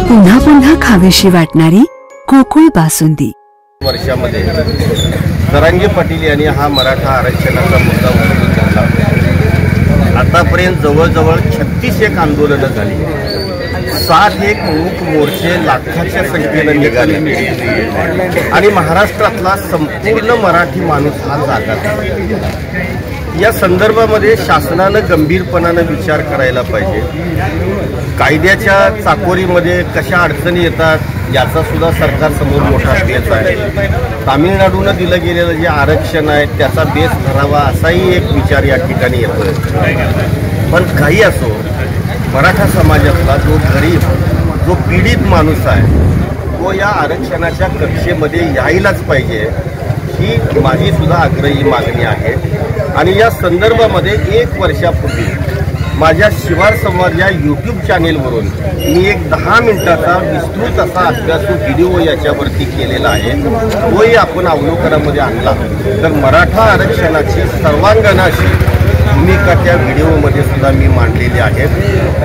पुन्हा पुन्हा खावीशी वाटणारी गोकुळ बासुंदी। वर्षामध्ये जरांगे पाटील यांनी हा मराठा आरक्षणाचा मुद्दा उचलून धरला। आतापर्यंत जवळजवळ 36 आंदोलनं झाली, 61 मूक मोर्चे लाखाच्या संख्येनं निघाले आणि महाराष्ट्रातला संपूर्ण मराठी माणूस हा जागा आहे। या संदर्भामध्ये शासनानं गंभीरपणानं विचार करायला पाहिजे। कायद्याच्या चाकोरीमध्ये कशा अडचणी येतात याचा सुद्धा सरकारसमोर मोठा केस आहे। तामिळनाडूनं दिलं गेलेलं जे आरक्षण आहे त्याचा बेस ठरावा असाही एक विचार या ठिकाणी येतोय। पण काही असो, मराठा समाजातला जो गरीब, जो पीडित माणूस आहे तो या आरक्षणाच्या कक्षेमध्ये यायलाच पाहिजे, ही माझी सुद्धा आग्रही मागणी आहे। आणि या संदर्भामध्ये 1 वर्षापूर्वी माझ्या शिवार संवाद या यूट्यूब चॅनेलवरून मी एक 10 मिनिटाचा विस्तृत असा अभ्यासू व्हिडिओ याच्यावरती केलेला आहे, तोही आपण अवलोकनामध्ये आणला तर मराठा आरक्षणाची सर्वांगीण भूमिका त्या व्हिडिओमध्ये सुद्धा मी मांडलेली आहे।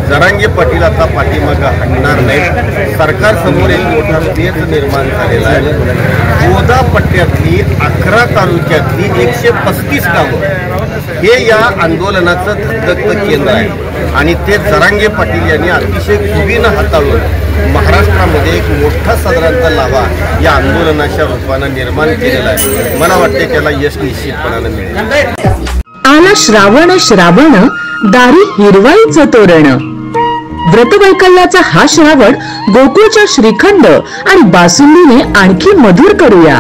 जरांगे पाटील आता पाठीमागं हटणार नाही। सरकारसमोर एक मोठा पेच निर्माण झालेला आहे। गोदा पट्ट्यातली 11 तालुक्यातली 135 गावं हे या आंदोलनाचं धगधगतं केंद्र आहे आणि ते जरांगे पाटील यांनी अतिशय खुबीनं हाताळून महाराष्ट्रामध्ये एक मोठा साधारणतः लावा या आंदोलनाच्या रूपानं निर्माण केलेला आहे। मला वाटते त्याला यश निश्चितपणानं मिळेल। आला श्रावण श्रावण दारी हिरवाईचं तोरण। व्रतवैकल्याचा हा श्रावण गोकुळच्या श्रीखंड आणि बासुंदीने आणखी मधुर करूया।